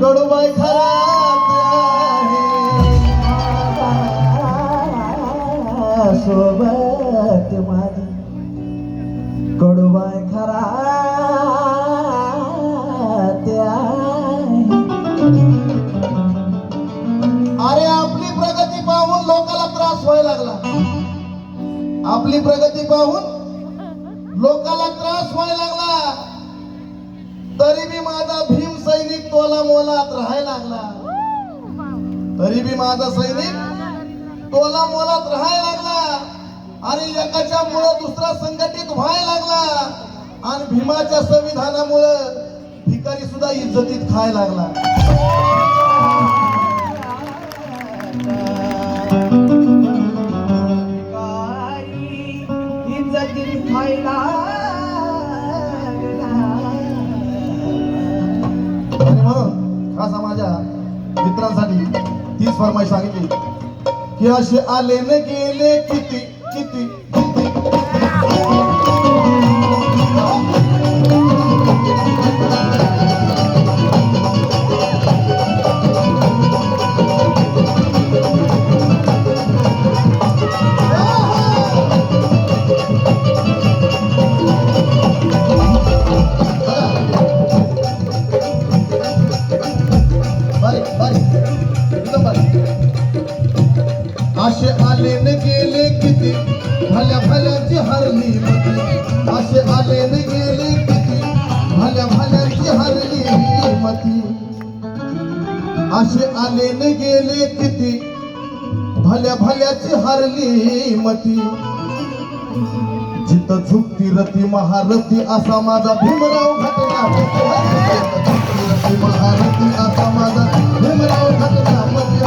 कडूबाई खराब आहे सोबत माझी कडूबाई खराब आहे. अरे आपली प्रगती पाहून लोकाला त्रास व्हायला लागला. आपली प्रगती पाहून लोकाला त्रास व्हायला लागला. तरी बी माझा भीम सैनिक तोला मोलात राहायला लागला. तरी बी माझा सैनिक तोला मोलात राहायला लागला. आणि एकाच्या मुळे दुसरा संघटित व्हायला लागला. आणि भीमाच्या संविधानामुळे भिकारी सुद्धा इज्जतीत खायला लागला. इज्जतीत खायला आणि म्हणून खास माझ्या मित्रांसाठी तीच फरमाईश सांगितली की असे आले न गेले किती किती असे आले न गेले किती भल्या भल्याची हरली मती. असे आले न गेले किती भल्या भल्याची हरली मती. असे आले न गेले किती भल्या भल्याची हरली मती. जिथं झुकती रती महारथी असा माझा भीमराव घटनापती. रती महारथी असा माझा भीमराव घटनापती.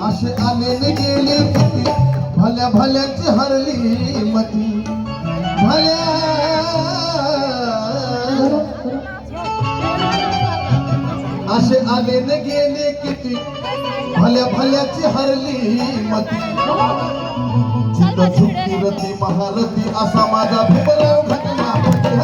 असे आले न गेले किती भल्या भल्याची हरली मती. भल्या असे आले न गेले किती भल्या भल्याची हरली मती. जिथं झुकती रती महारथी असा माझा भीमराव घटनापती.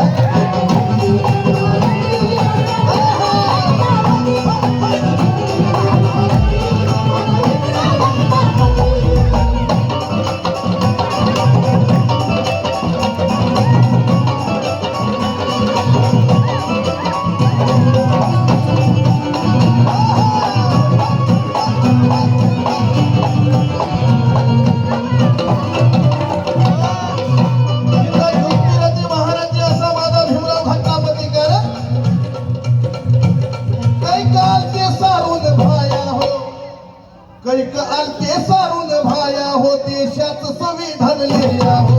कैक आलते सारून भाया हो देशात संविधान लिहिया हो.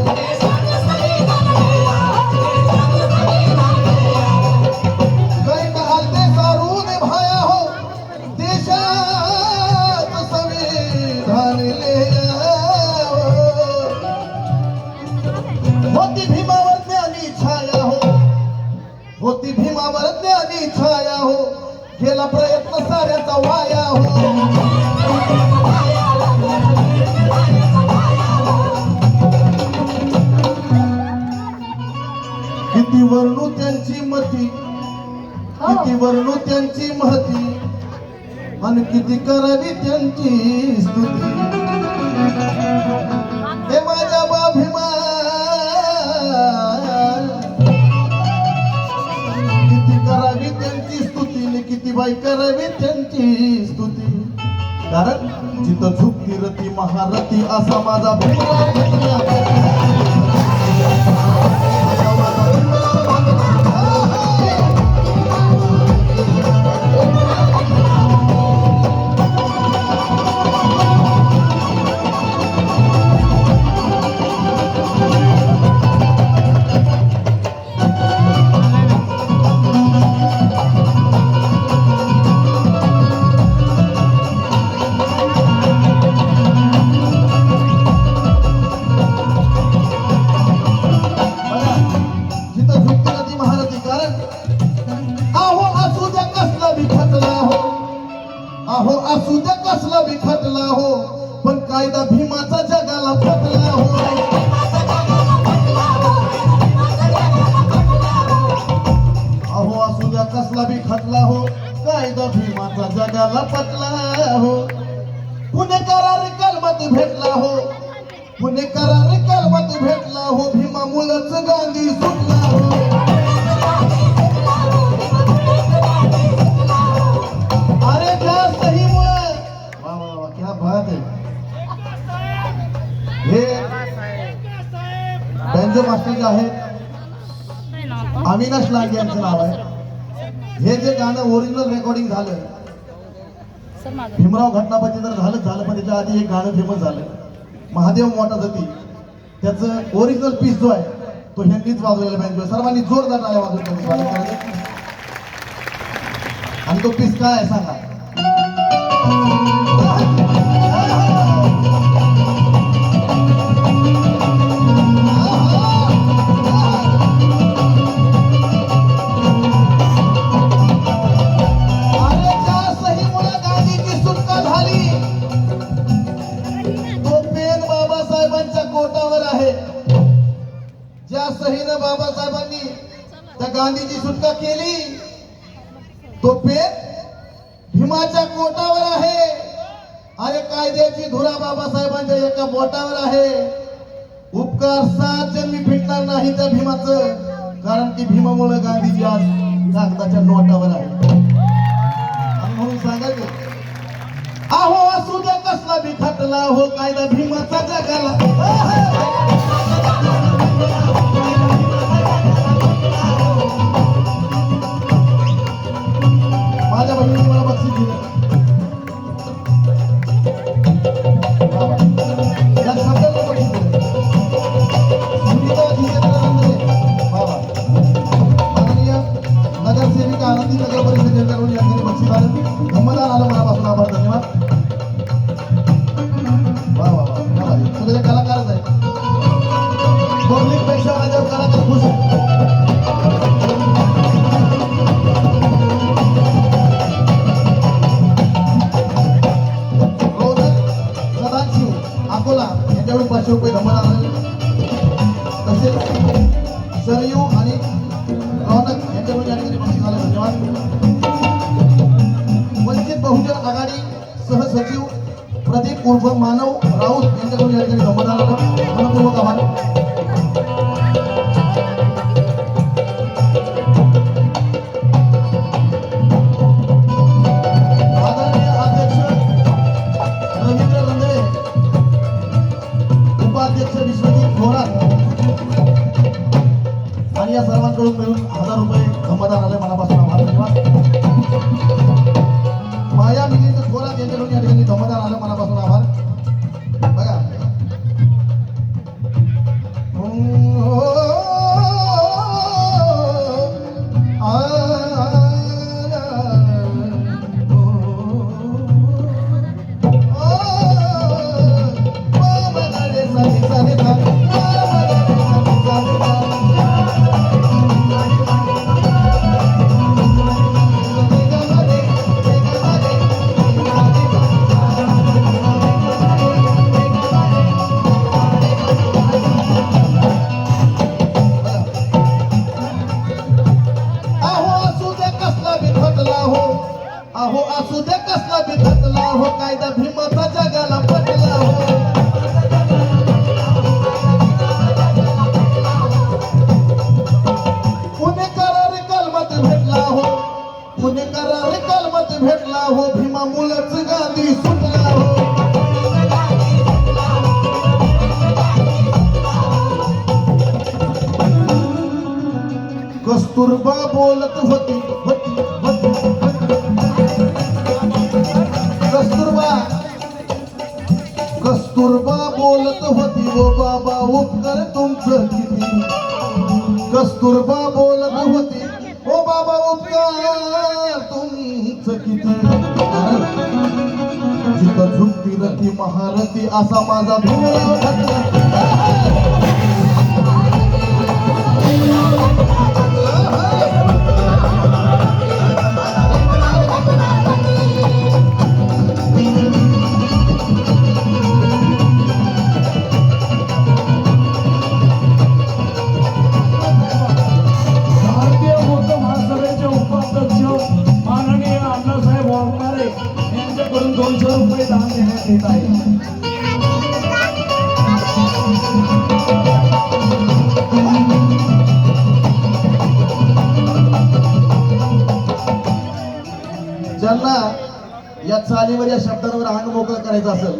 कैक आलते सारून भाया हो देशात संविधान लिहिया हो. होती भीमावर ज्ञानी छाया हो. होती भीमावर ज्ञानी छाया हो. गेला प्रयत्न साऱ्याचा वाया हो. किती वर्णू त्यांची मती. किती वर्णू त्यांची महती. आणि किती करावी त्यांची स्तुती. हे माझ्या भीमा किती करावी त्यांची स्तुती. किती बाई करावी त्यांची स्तुती. कारण जिथं झुकती रती महारथी असा माझा भीमराव घटनापती. अहो असू द्या कसला बी खटला हो, पण कायदा भीमाचा जगाला पटला हो. अहो असू द्या कसला बी खटला हो, कायदा भीमाचा जगाला पटला हो. पुणेकरार कलमत भेटला हो, पुणेकरार कलमत भेटला हो, भीमामुळंच गांधी सुटला हो. अरे त्या सहीमुळे वा वा वा क्या बात आहे. हे बँजो मास्टर जे आहेत अविनाश लांडे यांचं नाव आहे. हे जे गाणं ओरिजिनल रेकॉर्डिंग झालं भीमराव घटनापती तर झालं पण त्याच्या आधी एक गाणं फेमस झालं महादेव मोठा जती, त्याचं ओरिजिनल पीस जो आहे तो ह्यांनीच वाजवलेला बँजो. सर्वांनी जोरदार टाळ्या वाजवून स्वागत करायचं. आणि तो पीस काय आहे सांगा. ज्या सहीनं बाबासाहेबांनी त्या गांधीची सुटका केली तो पेन भीमाच्या कोटावर आहे. अरे कायद्याची धुरा बाबासाहेबांच्या एका बोटावर आहे. उपकार 7 जन्मी फिटणार नाही त्या भीमाचं, कारण की भीमामुळे गांधीजी आज कागदाच्या नोटावर आहे. म्हणून सांगायचं अहो असू द्या कसला बी खटला हो, कायदा भीमाचा जगाला. माझ्या बहिणीने मला बक्षीस दिलं. या शब्दाला बक्षीस दिलं. सुनीता जितेंद्र रंधळे बाबा माननीय नगरसेविका आनंदी नगर परिषद यांच्याकडून या ठिकाणी बक्षीस आलं. धम्मदान आलं. मनापासून आभार, धन्यवाद. वा वा वा क्या भारी. सगळे कलाकारच आहेत. पब्लिक पेक्षा माझ्यावर कलाकार खुश आहे. यांच्याकडून 500 रुपये धम्मदान आले. तसेच सरयू आणि रौनक यांच्याकडून या ठिकाणी बक्षीस आलं. धन्यवाद. वंचित बहुजन आघाडी सहसचिव प्रदीप उर्फ मानव राऊत यांच्याकडून या ठिकाणी धम्मदान आलं. मनपूर्वक आभार. उपाध्यक्ष विश्वजित थोरात आणि या सर्वांकडून मिळून 1000 रुपये धम्मदान आले. मनापासून आभार, धन्यवाद. माया मिलिंद थोरात यांच्याकडून या ठिकाणी धम्मदान आलं. मनापासून आभार. बघा अहो असू दे कसला बी खटला हो, कायदा भीमाचा जगाला पटला हो. पुणेकरार कलमत भेटला हो, पुणेकरार कलमत भेटला हो, भीमामुळंच गांधी सुटला हो. कस्तुरबा बोलत होती कस्तुरबा बोलत होती ओ बाबा उपकार तुमचं किती. कस्तुरबा बोलत होती ओ बाबा उपकार तुमचं किती. जिथं झुकती रती महारथी असा माझा भीमराव घटला. अण्णासाहेब वाघमारे यांच्याकडून 200 रुपये दान देण्यात येत आहे. ज्यांना या चालीवर या शब्दांवर अंग मोकळं करायचं असेल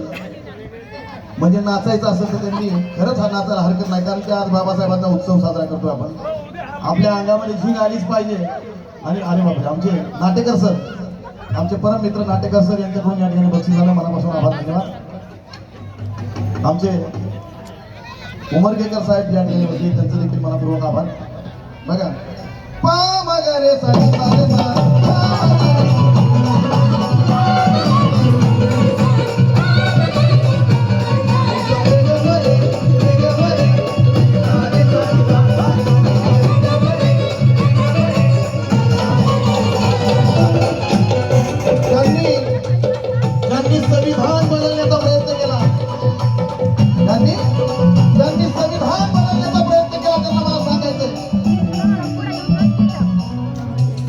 म्हणजे नाचायचं असेल तर त्यांनी खरंच हा नाचायला हरकत नाही, कारण की आज बाबासाहेबांचा उत्सव साजरा करतोय आपण. आपल्या अंगामध्ये झिंग आलीच पाहिजे. आणि अरे बापरे, आमचे नाटेकर सर, आमचे परम मित्र नाटेकर सर यांच्याकडून या ठिकाणी बक्षीस झालं, मनापासून आभार, धन्यवाद. आमचे उमरगेकर साहेब या ठिकाणी होते, त्यांचं देखील मनापूर्वक आभार. बघा पा मगरे सारे सारे संविधान बनवण्याचा प्रयत्न केला, त्यांनी संविधान बनवण्याचा प्रयत्न केला, त्यांना मला सांगायचंय.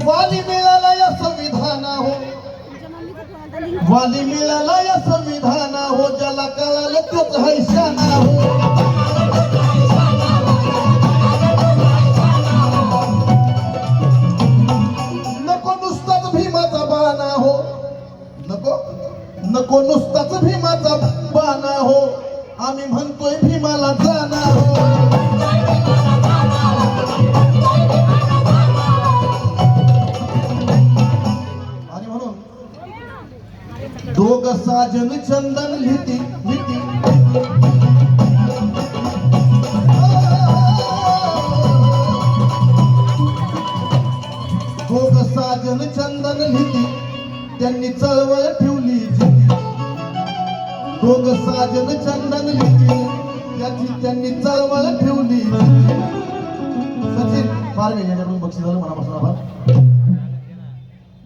वाली मिळाला या संविधाना हो, वाली मिळाला या संविधाना हो, ज्याला कळालं तोच है शाना हो. नको नुसताच भीमाचा बाणा हो, नको नुसताच भीमाचा बाणा हो, आम्ही म्हणतोय भीमाला जाना हो. आणि म्हणून दोघ साजन चंदन लिहिती लिहिती, दोघ साजन चंदन लिहिती, त्यांनी चळवळ ठेवली जिती. दोघ साजन चंदन लिहिती, त्याची त्यांनी चळवळ ठेवली. सचिन पारवे यांच्याकडून बक्षीस झालं, मनापासून आभार.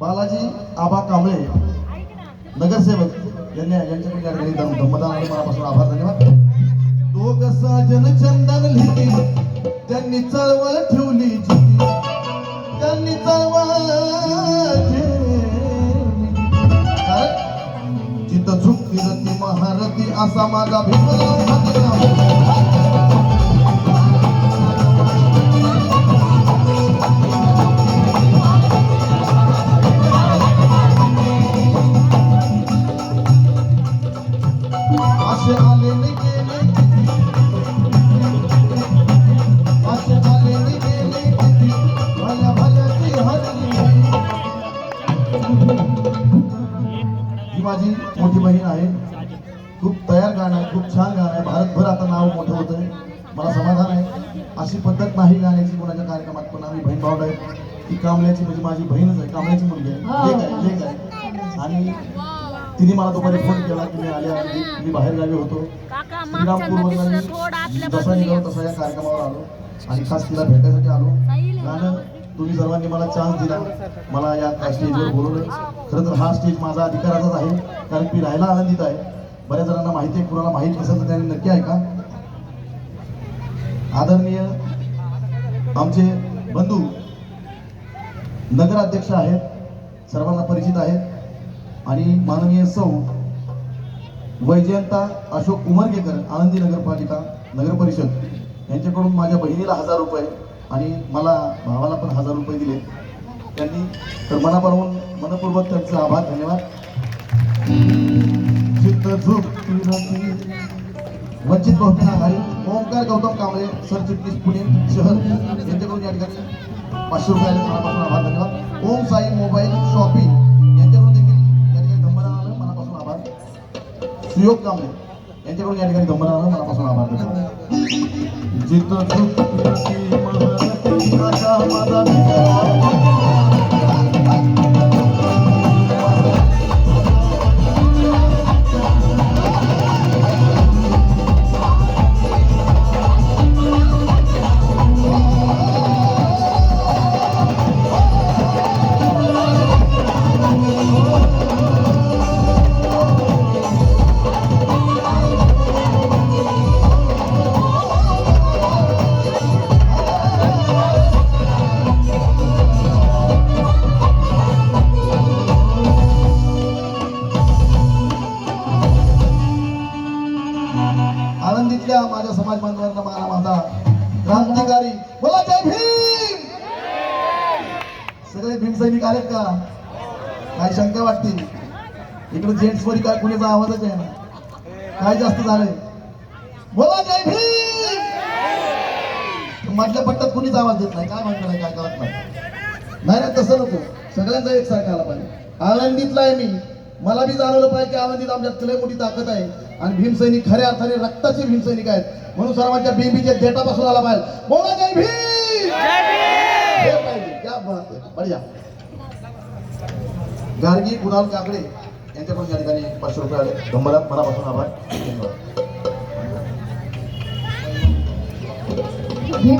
बालाजी आबा कांबळे नगरसेवक यांच्याकडून या ठिकाणी धम्मदान आलं, मनापासून आभार, धन्यवाद. दोघ साजन चंदन लिहिती, त्यांनी चळवळ ठेवली जिती, त्यांनी चळवळ जिथं झुकती रती महारथी, असा माझा भीमराव. असे आले नि गेले, असे आले नि गेले, भल्या भल्याची हरली. ही माझी मोठी बहीण आहे, खूप तयार गाणं आहे, खूप छान गाणं आहे, भारतभर आता नाव मोठं होत आहे, मला समाधान आहे. अशी पद्धत नाही गाण्याची कोणाच्या कार्यक्रमात, पण आम्ही बहीण भाऊ आहे. ती कांबळ्याची म्हणजे माझी बहीणच आहे, कांबळ्याची मुलगी आहे, लेक आहे. आणि तिने मला दुपारी फोन केला की मी आल्या, मी बाहेर गावी होतो, श्रीरामपूरवरून जसा निघालो तसा या कार्यक्रमावर आलो आणि खास तिला भेटायसाठी आलो. गाणं तुम्ही सर्वांनी मला चान्स दिला, मला या स्टेजवर बोलवलं. खरं तर हा स्टेज माझा अधिकाराचाच आहे, कारण मी राहायला आनंदित आहे. बऱ्याच जणांना माहिती आहे, कुणाला माहीत नसेल तर त्यांनी नक्की ऐका. आदरणीय आमचे बंधू नगराध्यक्ष आहेत, सर्वांना परिचित आहेत, आणि माननीय सौ वैजयंता अशोक उमरगेकर, आनंदी नगरपालिका नगर परिषद यांच्याकडून माझ्या बहिणीला 1000 रुपये आणि मला भावाला पण 1000 रुपये दिले त्यांनी. तर मनपूर्वक त्यांचे आभार, धन्यवाद. वंचित बहुजन आघाडी ओमकार गौतम कांबळे सरचिटणीस पुणे शहर यांच्याकडून या ठिकाणी 500 रुपये आले, मनापासून आभार, धन्यवाद. ओम साई मोबाईल शॉपिंग यांच्याकडून देखील या ठिकाणी धम्मदान आलं, मनापासून आभार. सुयोग कांबळे यांच्याकडून या ठिकाणी धम्मदान आलं, मनापासून आभार, धन्यवाद. समाज बांधवांना मारा माझा क्रांतिकारी बोला जय भीम. सगळे भीम सैनिक आलेत का? काय शंका वाटते? इकडे जेंट्स वर काय कुणीचा आवाजच आहे ना, काय जास्त झालंय? बोला जय भीम. मधल्या पट्ट्यात कुणीच आवाज देत नाही, काय म्हणणार काय कळत नाही. नाही नाही तसं नको, सगळ्यांचा एकसारखा आला पाहिजे. आळंदीतला आहे मी, मला बी जाणवलं पाहिजे की आळंदीत आमच्यात लय मोठी ताकद आहे आणि भीमसैनिक खऱ्या अर्थाने रक्ताचे भीमसैनिक आहेत. म्हणून सर्वांच्या बेबीच्या देटापासून आला पाहिजे. बोला जय भीम. हे पाहिजे. क्या बात आहे, बढिया. गार्गी कुणाल काकडे यांच्याकडून या ठिकाणी 500 रुपये आले. धन्यवाद, मनापासून आभार. धन्यवाद. हे